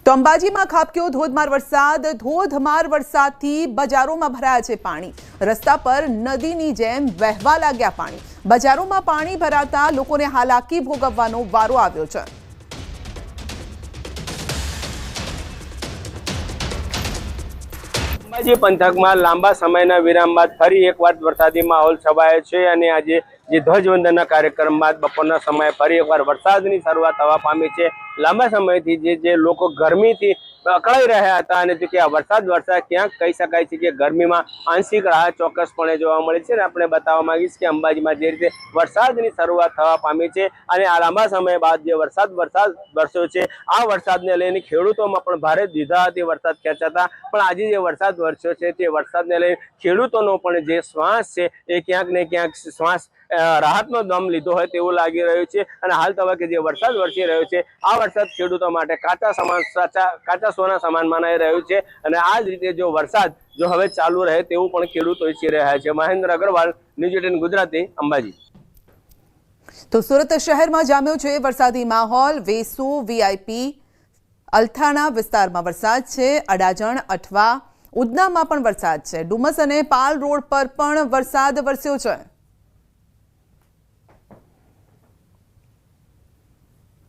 તો અંબાજીમાં ખાબક્યો ધોધમાર વરસાદથી બજારોમાં ભરાયા છે પાણી। રસ્તા પર નદીની જેમ વહેવા લાગ્યા પાણી। બજારોમાં પાણી ભરાતા લોકોને હાલાકી ભોગવવાનો વારો આવ્યો છે। અંબાજી પંથકમાં લાંબા સમયના વિરામ બાદ ફરી એકવાર વરસાદી માહોલ છવાયો છે અને આજે જે ધ્વજવંદનના કાર્યક્રમ બાદ બપોરના સમયે ફરી એકવાર વરસાદની શરૂઆત થવા પામી છે। લાંબા સમયથી જે લોકો ગરમીથી અકળાઈ રહ્યા હતા અને જો કે આ વરસાદ ક્યાંક કહી શકાય છે કે ગરમીમાં આંશિક રાહત ચોક્કસપણે જોવા મળે છે। અને આપણે બતાવવા માંગીશ કે અંબાજીમાં જે રીતે વરસાદની શરૂઆત થવા પામી છે અને આ લાંબા સમય બાદ જે વરસાદ વરસ્યો છે આ વરસાદને લઈને ખેડૂતોમાં પણ ભારે દ્વિધાથી વરસાદ ખેંચાતા પણ આજે જે વરસાદ વરસ્યો છે તે વરસાદને લઈને ખેડૂતોનો પણ જે શ્વાસ છે એ ક્યાંક ને ક્યાંક શ્વાસ રાહતનો દમ લીધો હોય તેવું લાગી રહ્યું છે। અને હાલ તબક્કે જે વરસાદ વરસી રહ્યો છે આ વરસાદ ખેડૂતો માટે કાચા સોના સમાન મનાઈ રહ્યું છે અને આ જ રીતે જો વરસાદ હવે ચાલુ રહે તેવું પણ ખેડૂતો ઈચ્છી રહ્યા છે। મહેન્દ્ર અગ્રવાલ, ન્યૂઝ 18 ગુજરાતી, અંબાજી। તો સુરત શહેરમાં જામ્યો છે વરસાદી માહોલ। વેસુ, વીઆઈપી, અલથાણા વિસ્તારમાં વરસાદ છે। અડાજણ, અઠવા, ઉધનામાં પણ વરસાદ છે। ડુમસ અને પાલ રોડ પર પણ વરસાદ વરસ્યો છે।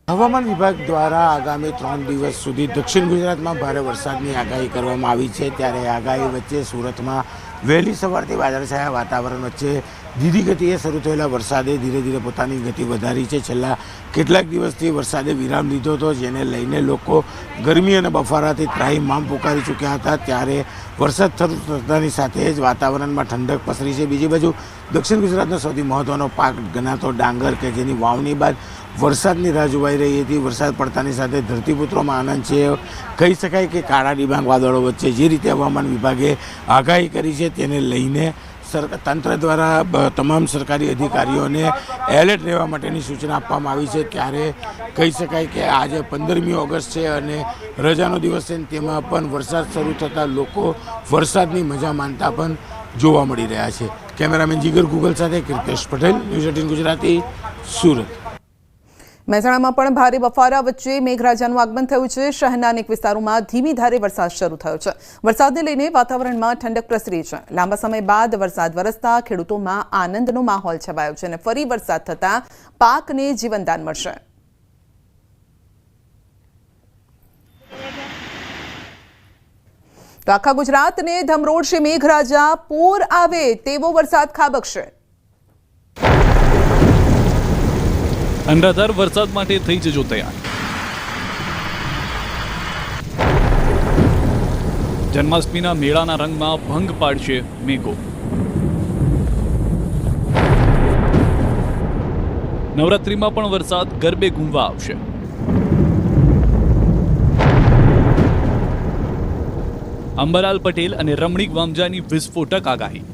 હવામાન વિભાગ દ્વારા આગામી 3 દિવસ સુધી દક્ષિણ ગુજરાતમાં ભારે વરસાદની આગાહી કરવામાં આવી છે। ત્યારે આગાહી વચ્ચે સુરતમાં વહેલી સવારથી વાદળછાયા વાતાવરણ વચ્ચે ધીરી ગતિએ શરૂ થયેલા વરસાદે ધીરે ધીરે પોતાની ગતિ વધારી છે। છેલ્લા કેટલાક દિવસથી વરસાદે વિરામ લીધો હતો, જેને લઈને લોકો ગરમી અને બફારાથી ત્રાહિમામ પુકારી ચૂક્યા હતા। ત્યારે વરસાદ શરૂ થતાની સાથે જ વાતાવરણમાં ઠંડક પસરી છે। બીજી બાજુ દક્ષિણ ગુજરાતનો સૌથી મહત્વનો પાક ગણાતો ડાંગર કે જેની વાવણી બાદ વરસાદની રાહ જોવાઈ રહી હતી, વરસાદ પડતાની સાથે ધરતીપુત્રોમાં આનંદ છે। કહી શકાય કે કાળા ડિબાંગ વાદળો વચ્ચે જે રીતે હવામાન વિભાગે આગાહી કરી છે તેને લઈને તંત્ર દ્વારા તમામ સરકારી અધિકારીઓને એલર્ટ રહેવા માટેની સૂચના આપવામાં આવી છે। ત્યારે કહી શકાય કે આજે 15મી ઓગસ્ટ છે અને રજાનો દિવસ છે, તેમાં પણ વરસાદ શરૂ થતાં લોકો વરસાદની મજા માનતા પણ જોવા મળી રહ્યા છે। કેમેરામેન જીગર ગુગલ સાથે કીર્તેશ પટેલ, ન્યૂઝ 18 ગુજરાતી, સુરત। મહેસાણામાં પણ ભારે બફારા વચ્ચે મેઘરાજાનું આગમન થયું છે। શહેરના અનેક વિસ્તારોમાં ધીમી ધારે વરસાદ શરૂ થયો છે। વરસાદને લઈને વાતાવરણમાં ઠંડક પ્રસરી છે। લાંબા સમય બાદ વરસાદ વરસતા ખેડૂતોમાં આનંદનો માહોલ છવાયો છે અને ફરી વરસાદ થતાં પાકને જીવનદાન મળશે। તો આખા ગુજરાતને ધમરોળશે મેઘરાજા, પૂર આવે તેવો વરસાદ ખાબકશે। અનરાધાર વરસાદ માટે થઈ જજો તૈયાર। જન્માષ્ટમીના મેળાના રંગમાં ભંગ પાડશે મેઘો। નવરાત્રીમાં પણ વરસાદ ગરબે ઘૂમવા આવશે। અંબાલાલ પટેલ અને રમણીક વામજાની વિસ્ફોટક આગાહી।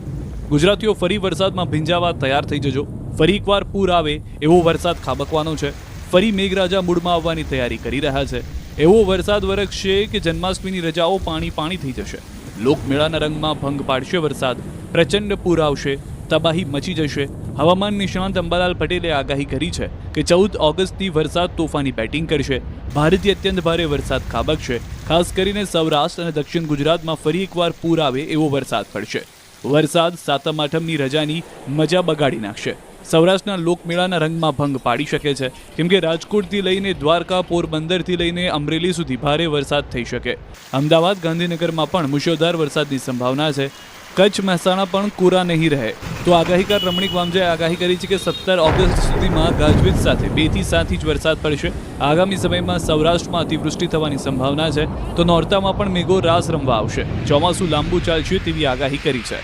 ગુજરાતીઓ ફરી વરસાદમાં ભીંજાવા તૈયાર થઈ જજો। ફરી એકવાર પૂર આવે એવો વરસાદ ખાબકવાનો છે। ફરી મેઘરાજા મૂળમાં આવવાની તૈયારી કરી રહ્યા છે। એવો વરસાદ વરસશે કે જન્માષ્ટમીની રજાઓ પાણી થઈ જશે। લોકમેળાના રંગમાં ભંગ પાડશે વરસાદ। પ્રચંડ પૂર આવશે, તબાહી મચી જશે। હવામાન નિષ્ણાંત અંબાલાલ પટેલે આગાહી કરી છે કે 14 ઓગસ્ટથી વરસાદ તોફાની બેટિંગ કરશે। ભારેથી અત્યંત ભારે વરસાદ ખાબકશે। ખાસ કરીને સૌરાષ્ટ્ર અને દક્ષિણ ગુજરાતમાં ફરી એકવાર પૂર આવે એવો વરસાદ પડશે। વરસાદ સાતમ આઠમની રજાની મજા બગાડી નાખશે। સૌરાષ્ટ્રના લોકમેળાના રંગમાં ભંગ પાડી શકે છે, કેમ કે રાજકોટથી લઈને દ્વારકા, પોરબંદરથી લઈને અમરેલી સુધી ભારે વરસાદ થઈ શકે। અમદાવાદ, ગાંધીનગરમાં પણ મુશળધાર વરસાદની સંભાવના છે। કચ્છ, મહેસાણા પણ કોરા નહીં રહે। તો આગાહીકાર રમણીક વામજાએ આગાહી કરી છે કે 17 ઓગસ્ટ સુધીમાં ગાજવીજ સાથે 2 થી 7 ઇંચ વરસાદ પડશે। આગામી સમયમાં સૌરાષ્ટ્રમાં અતિવૃષ્ટિ થવાની સંભાવના છે, તો નોરતામાં પણ મેઘો રાસ રમવા આવશે। ચોમાસું લાંબુ ચાલશે તેવી આગાહી કરી છે।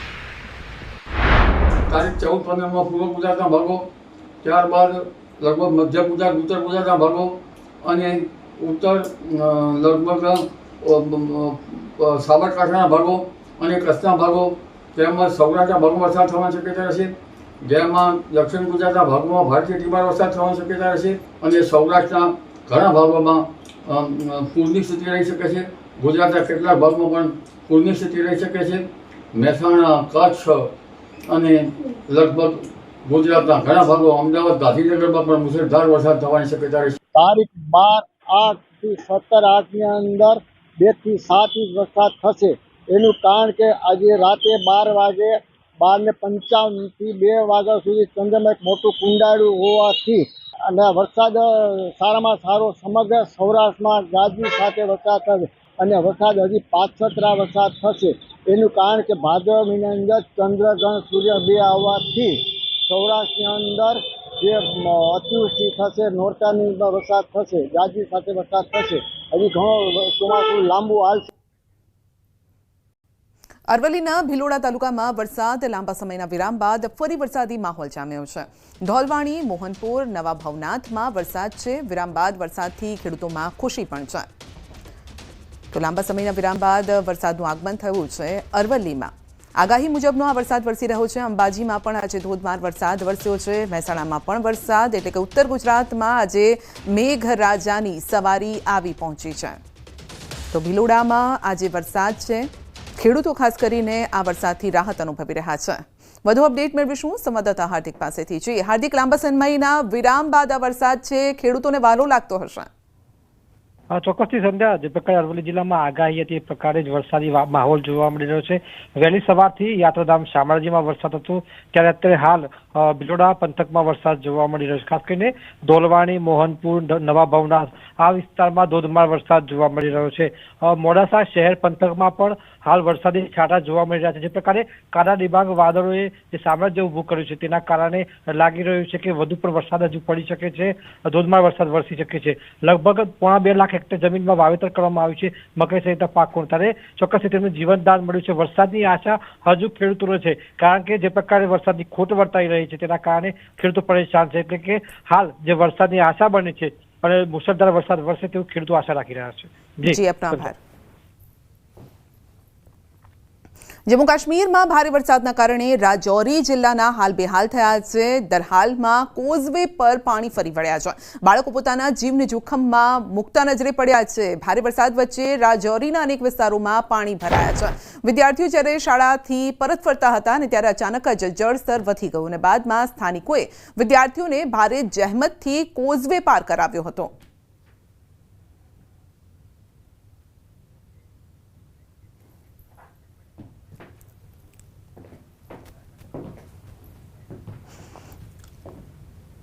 તારીખ 14-15માં પૂર્વ ગુજરાતના ભાગો, ત્યારબાદ લગભગ મધ્ય ગુજરાત, ઉત્તર ગુજરાતના ભાગો અને લગભગ સાબરકાંઠાના ભાગો અને કચ્છના ભાગો તેમજ સૌરાષ્ટ્રના ભાગોમાં વરસાદ થવાની શક્યતા રહેશે। જેમાં દક્ષિણ ગુજરાતના ભાગોમાં ભારેથી અતિભારે વરસાદ થવાની શક્યતા રહેશે અને સૌરાષ્ટ્રના ઘણા ભાગોમાં પૂરની સ્થિતિ રહી શકે છે। ગુજરાતના કેટલાક ભાગોમાં પણ પૂરની સ્થિતિ રહી શકે છે। મહેસાણા, કચ્છ અને લગભગ ગુજરાતના ઘણા ભાગો, અમદાવાદ, ગાંધીનગરમાં પણ મુશળધાર વરસાદ થવાની શક્યતા રહેશે। તારીખ 12, 8, થી 17-8ની અંદર 2 થી 7 ઇંચ વરસાદ થશે. એનું કારણ કે આજે રાતે 12 વાગે 12:55 થી 2 વાગ્યા સુધી ચંદ્રમાં એક મોટું કુંડાળું હોવાથી અને વરસાદ સારામાં સારો સમગ્ર સૌરાષ્ટ્રમાં ગાજવી સાથે વરસાદ થશે અને વરસાદ હજી પાછતરા વરસાદ થશે. એનું કારણ કે ભાદરવા મહિનાની અંદર ચંદ્રગ્રહણ સૂર્ય 2 આવવાથી સૌરાષ્ટ્રની અંદર જે અતિવૃષ્ટિ થશે, નોરતાની અંદર વરસાદ થશે, ગાજવી સાથે વરસાદ થશે. હજી ઘણો ચોમાસું લાંબુ હાલશે. અરવલ્લીના ભિલોડા તાલુકામાં વરસાદ લાંબા સમયના વિરામ બાદ ફરી વરસાદી માહોલ જામ્યો છે. ધોલવાણી, મોહનપુર, નવા ભવનાથમાં વરસાદ છે. વિરામ બાદ વરસાદથી ખેડૂતોમાં ખુશી પણ છે. તો લાંબા સમયના વિરામ બાદ વરસાદનું આગમન થયું છે અરવલ્લીમાં. આગાહી મુજબનો આ વરસાદ વરસી રહ્યો છે. અંબાજીમાં પણ આજે ધોધમાર વરસાદ વરસ્યો છે. મહેસાણામાં પણ વરસાદ, એટલે કે ઉત્તર ગુજરાતમાં આજે મેઘરાજાની સવારી આવી પહોંચી છે. તો ભિલોડામાં આજે વરસાદ છે. ખેડૂતો ખાસ કરીને આ વરસાદથી રાહત અનુભવી રહ્યા છે. વધુ અપડેટ મેળવીશું સંવાદદાતા હાર્દિક પાસેથી. જી હાર્દિક, લાંબા સમયના વિરામ બાદ આ વરસાદ છે, ખેડૂતોને વહાલો લાગતો હશે. ચોક્કસથી સંધ્યા, જે પ્રકારે અરવલ્લી જિલ્લામાં આગાહી હતી એ પ્રકારે જ વરસાદી માહોલ જોવા મળી રહ્યો છે. વહેલી સવારથી યાત્રાધામ શામળાજીમાં વરસાદ હતો, ત્યારે અત્યારે હાલ ભિલોડા પંથકમાં વરસાદ જોવા મળી રહ્યો છે. ખાસ કરીને ધોલવાણી, મોહનપુર, નવા ભવનાથ આ વિસ્તારમાં ધોધમાર વરસાદ જોવા મળી રહ્યો છે. મોડાસા શહેર પંથકમાં પણ હાલ વરસાદી છાંટા જોવા મળી રહ્યા છે. જે પ્રકારે કાળા ડિબાંગ વાદળોએ જે સામ્રાજ્ય ઊભું કર્યું છે તેના કારણે લાગી રહ્યું છે કે વધુ પણ વરસાદ હજુ પડી શકે છે, ધોધમાર વરસાદ વરસી શકે છે. લગભગ 2.5 લાખ હેક્ટર જમીનમાં વાવેતર કરવામાં આવ્યું છે મકઈ સહિતના પાકોનું, ત્યારે ચોક્કસથી તેનું જીવનદાન મળ્યું છે. વરસાદની આશા હજુ ખેડૂતોને છે, કારણ કે જે પ્રકારે વરસાદની ખોટ વર્તાઈ રહી છે તેના કારણે ખેડૂતો પરેશાન છે. એટલે કે હાલ જે વરસાદની આશા બની છે અને મુશળધાર વરસાદ વરસે તેવું ખેડૂતો આશા રાખી રહ્યા છે. જી આપનો આભાર. જમ્મુ કાશ્મીરમાં ભારે વરસાદના કારણે રાજૌરી જિલ્લાના હાલ બેહાલ થયા છે. દરહાલમાં કોઝવે પર પાણી ફરી વળ્યા છે. બાળકો પોતાના જીવને જોખમમાં મૂકતા નજરે પડ્યા છે. ભારે વરસાદ વચ્ચે રાજૌરીના અનેક વિસ્તારોમાં પાણી ભરાયા છે. વિદ્યાર્થીઓ જ્યારે શાળાથી પરત ફરતા હતા અને ત્યારે અચાનક જ જળસ્તર વધી ગયું અને બાદમાં સ્થાનિકોએ વિદ્યાર્થીઓને ભારે જહેમતથી કોઝવે પાર કરાવ્યો હતો.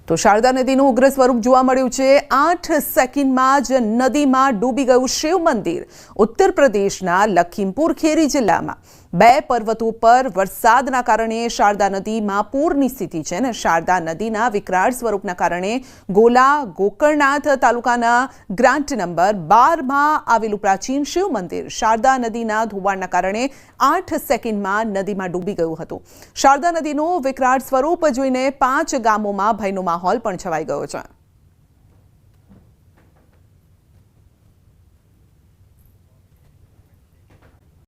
તો શારદા નદીનું ઉગ્ર સ્વરૂપ જોવા મળ્યું છે. 8 સેકન્ડમાં જ નદીમાં ડૂબી ગયું શિવ મંદિર. ઉત્તર પ્રદેશના લખીમપુર ખેરી જિલ્લામાં 2 પર્વતો પર વરસાદના કારણે શારદા નદીમાં પૂરની સ્થિતિ છે ને શારદા નદીના વિકરાળ સ્વરૂપના કારણે ગોકર્ણનાથ તાલુકાના ગ્રાન્ટ નંબર 12માં આવેલું પ્રાચીન શિવ મંદિર શારદા નદીના ધોવાણના કારણે 8 સેકન્ડમાં નદીમાં ડૂબી ગયું હતું. શારદા નદીનું વિકરાળ સ્વરૂપ જોઈને 5 ગામોમાં ભયનો માહોલ પણ છવાઈ ગયો છે.